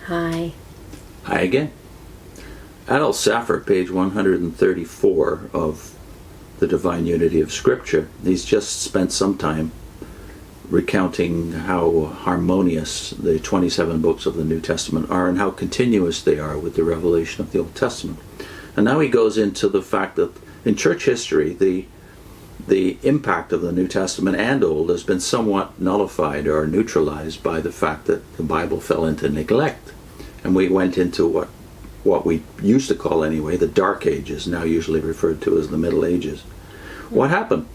Hi. Hi again. Adolph Saphir, page 134 of The Divine Unity of Scripture. He's just spent some time recounting how harmonious the 27 books of the New Testament are and how continuous they are with the revelation of the Old Testament. And now he goes into the fact that in church history, the impact of the New Testament and Old has been somewhat nullified or neutralized by the fact that the Bible fell into neglect. And we went into what we used to call anyway the Dark Ages, now usually referred to as the Middle Ages. What happened?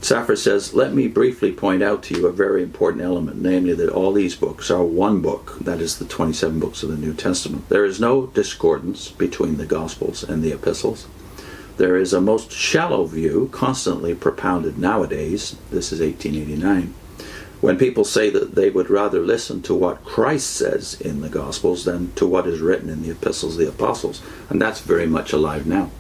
Saphir says, let me briefly point out to you a very important element, namely that all these books are one book, that is the 27 books of the New Testament. There is no discordance between the Gospels and the Epistles. There is a most shallow view constantly propounded nowadays, this is 1889, when people say that they would rather listen to what Christ says in the Gospels than to what is written in the Epistles of the Apostles. And that's very much alive now.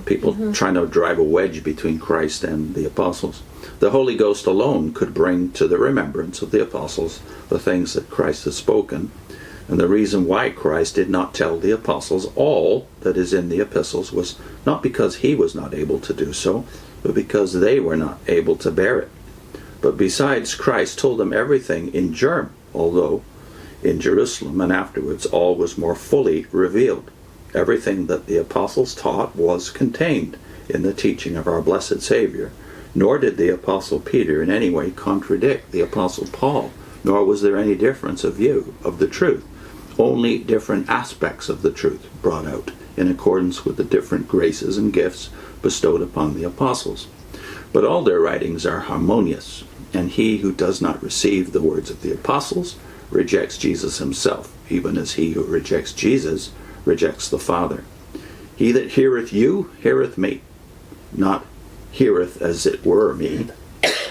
People trying to drive a wedge between Christ and the Apostles. The Holy Ghost alone could bring to the remembrance of the Apostles the things that Christ has spoken. And the reason why Christ did not tell the Apostles all that is in the Epistles was not because he was not able to do so, but because they were not able to bear it. But besides, Christ told them everything in germ, although in Jerusalem and afterwards all was more fully revealed. Everything that the apostles taught was contained in the teaching of our blessed Savior, nor did the apostle Peter in any way contradict the apostle Paul, nor was there any difference of view of the truth. Only different aspects of the truth brought out in accordance with the different graces and gifts bestowed upon the apostles. But all their writings are harmonious, and he who does not receive the words of the apostles rejects Jesus himself, even as he who rejects Jesus rejects the Father. He that heareth you heareth me, not heareth as it were me,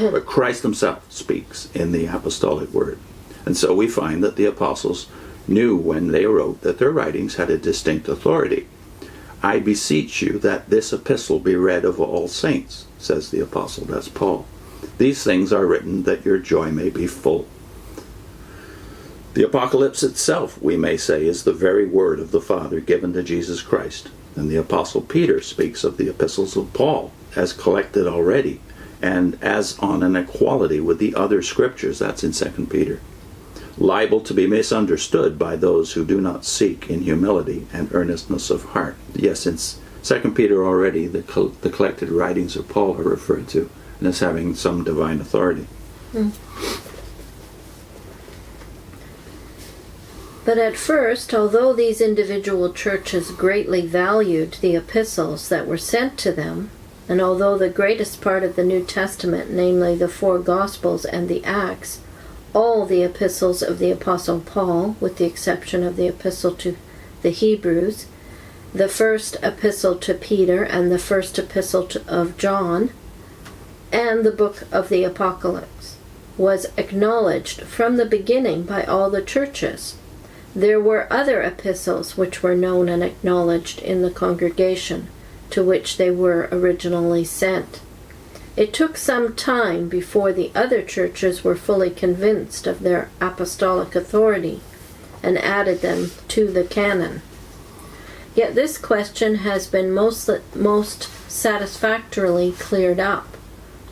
but Christ himself speaks in the apostolic word. And so we find that the apostles knew when they wrote that their writings had a distinct authority. I beseech you that this epistle be read of all saints, says the apostle, that's Paul. These things are written that your joy may be full. The Apocalypse itself, we may say, is the very word of the Father given to Jesus Christ. And the Apostle Peter speaks of the epistles of Paul as collected already and as on an equality with the other scriptures, that's in 2 Peter. Liable to be misunderstood by those who do not seek in humility and earnestness of heart. Yes, in 2 Peter already the collected writings of Paul are referred to and as having some divine authority. But at first, although these individual churches greatly valued the epistles that were sent to them, and although the greatest part of the New Testament, namely the 4 Gospels and the Acts, all the epistles of the Apostle Paul, with the exception of the epistle to the Hebrews, the first epistle to Peter and the first epistle of John, and the book of the Apocalypse, was acknowledged from the beginning by all the churches. There were other epistles which were known and acknowledged in the congregation to which they were originally sent. It took some time before the other churches were fully convinced of their apostolic authority and added them to the canon. Yet this question has been most satisfactorily cleared up.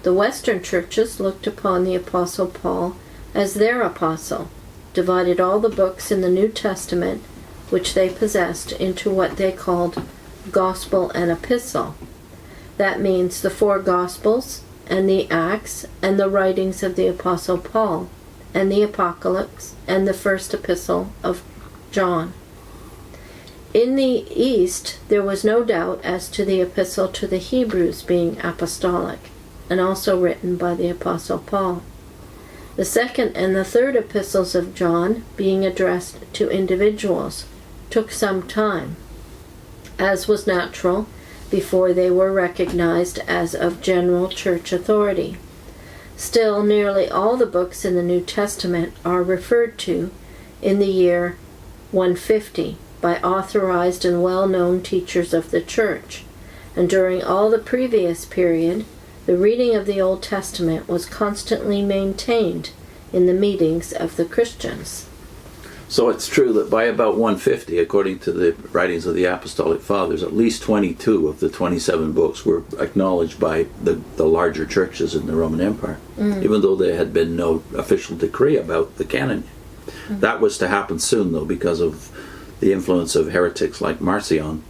The Western churches looked upon the Apostle Paul as their apostle, divided all the books in the New Testament which they possessed into what they called Gospel and Epistle. That means the 4 Gospels and the Acts and the writings of the Apostle Paul and the Apocalypse and the first epistle of John. In the East, there was no doubt as to the epistle to the Hebrews being apostolic and also written by the Apostle Paul. The second and the third epistles of John, being addressed to individuals, took some time, as was natural, before they were recognized as of general church authority. Still, nearly all the books in the New Testament are referred to in the year 150 by authorized and well-known teachers of the church, and during all the previous period, the reading of the Old Testament was constantly maintained in the meetings of the Christians. So it's true that by about 150, according to the writings of the Apostolic Fathers, at least 22 of the 27 books were acknowledged by the larger churches in the Roman Empire, even though there had been no official decree about the canon. That was to happen soon, though, because of the influence of heretics like Marcion.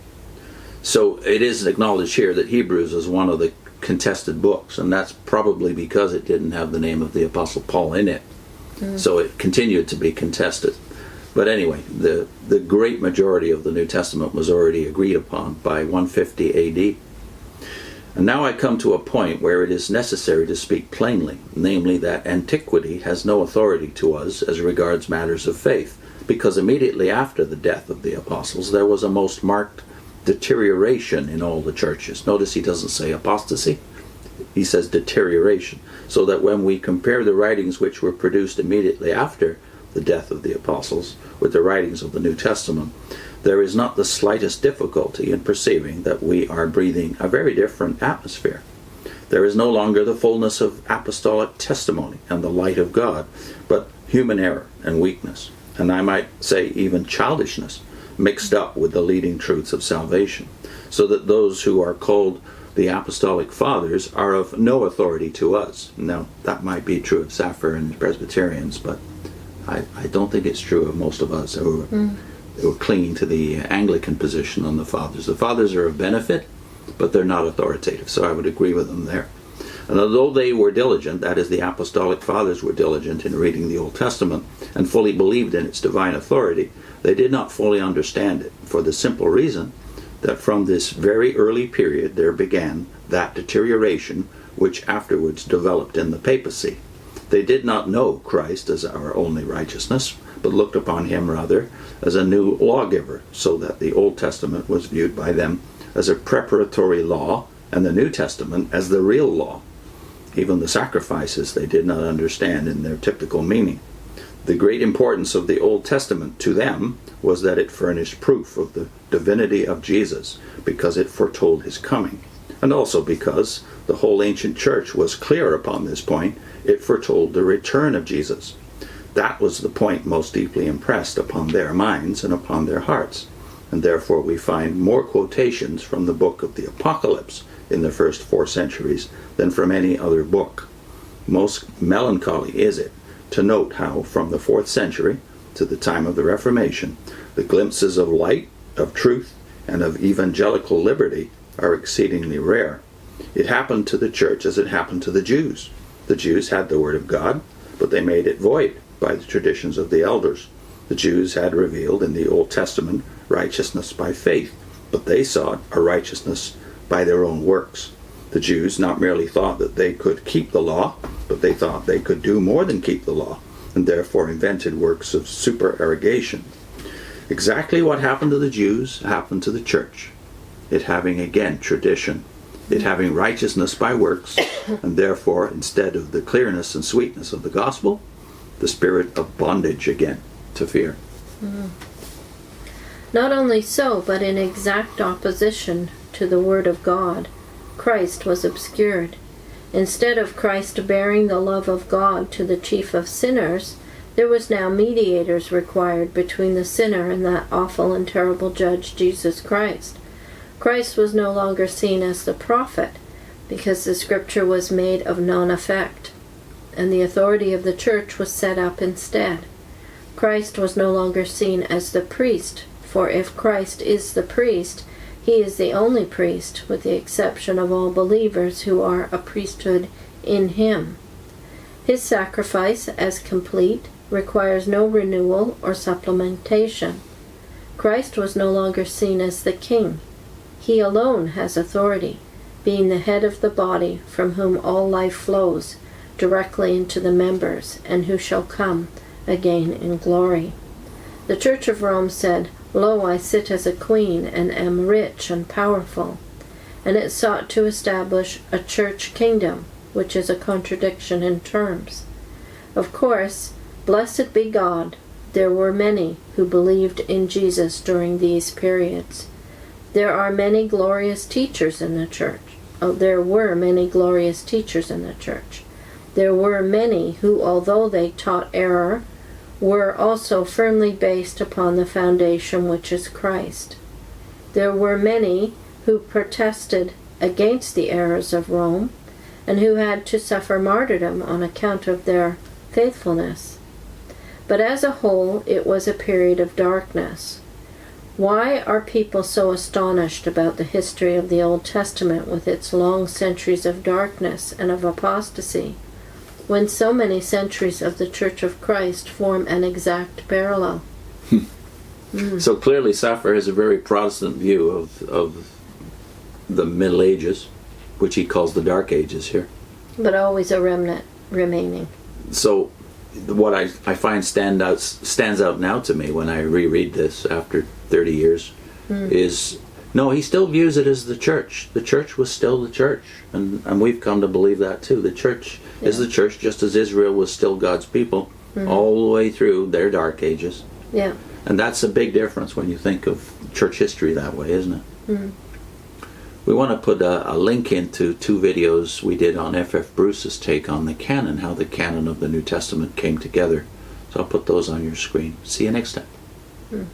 So it is acknowledged here that Hebrews is one of the contested books, and that's probably because it didn't have the name of the Apostle Paul in it. So it continued to be contested. But anyway, the great majority of the New Testament was already agreed upon by 150 AD. And now I come to a point where it is necessary to speak plainly, namely that antiquity has no authority to us as regards matters of faith, because immediately after the death of the apostles there was a most marked deterioration in all the churches. Notice he doesn't say apostasy, he says deterioration, so that when we compare the writings which were produced immediately after the death of the apostles with the writings of the New Testament, there is not the slightest difficulty in perceiving that we are breathing a very different atmosphere. There is no longer the fullness of apostolic testimony and the light of God, but human error and weakness, and I might say even childishness, mixed up with the leading truths of salvation, so that those who are called the Apostolic Fathers are of no authority to us. Now, that might be true of Saphir and Presbyterians, but I don't think it's true of most of us who are clinging to the Anglican position on the Fathers. The Fathers are of benefit, but they're not authoritative, so I would agree with them there. And although they were diligent, that is, the Apostolic Fathers were diligent in reading the Old Testament and fully believed in its divine authority, they did not fully understand it, for the simple reason that from this very early period there began that deterioration which afterwards developed in the papacy. They did not know Christ as our only righteousness, but looked upon him rather as a new lawgiver, so that the Old Testament was viewed by them as a preparatory law, and the New Testament as the real law. Even the sacrifices they did not understand in their typical meaning. The great importance of the Old Testament to them was that it furnished proof of the divinity of Jesus, because it foretold his coming, and also because the whole ancient church was clear upon this point. It foretold the return of Jesus. That was the point most deeply impressed upon their minds and upon their hearts, and therefore we find more quotations from the book of the Apocalypse in the first 4 centuries than from any other book. Most melancholy is it to note how from the 4th century to the time of the Reformation the glimpses of light, of truth, and of evangelical liberty are exceedingly rare. It happened to the church as it happened to the Jews. The Jews had the Word of God, but they made it void by the traditions of the elders. The Jews had revealed in the Old Testament righteousness by faith, but they sought a righteousness by their own works. The Jews not merely thought that they could keep the law, but they thought they could do more than keep the law, and therefore invented works of supererogation. Exactly what happened to the Jews happened to the church. It having again tradition, it having righteousness by works, and therefore, instead of the clearness and sweetness of the gospel, the spirit of bondage again to fear. Not only so, but in exact opposition to the Word of God, Christ was obscured. Instead of Christ bearing the love of God to the chief of sinners, there was now mediators required between the sinner and that awful and terrible judge, Jesus Christ. Christ was no longer seen as the prophet, because the scripture was made of none effect, and the authority of the church was set up instead. Christ was no longer seen as the priest, for if Christ is the priest, he is the only priest, with the exception of all believers who are a priesthood in him. His sacrifice, as complete, requires no renewal or supplementation. Christ was no longer seen as the king. He alone has authority, being the head of the body, from whom all life flows directly into the members, and who shall come again in glory. The Church of Rome said, "Lo, I sit as a queen, and am rich and powerful." And it sought to establish a church kingdom, which is a contradiction in terms. Of course, blessed be God, there were many who believed in Jesus during these periods. There are many glorious teachers in the church. There were many glorious teachers in the church. There were many who, although they taught error, were also firmly based upon the foundation which is Christ. There were many who protested against the errors of Rome, and who had to suffer martyrdom on account of their faithfulness. But as a whole, it was a period of darkness. Why are people so astonished about the history of the Old Testament with its long centuries of darkness and of apostasy, when so many centuries of the Church of Christ form an exact parallel? So clearly Saphir has a very Protestant view of the Middle Ages, which he calls the Dark Ages here. But always a remnant remaining. So what I find stands out now to me when I reread this after 30 years is, no, he still views it as the church. The church was still the church. And we've come to believe that too. The church is the church, just as Israel was still God's people all the way through their Dark Ages. Yeah. And that's a big difference when you think of church history that way, isn't it? We want to put a link into 2 videos we did on F.F. Bruce's take on the canon, how the canon of the New Testament came together. So I'll put those on your screen. See you next time.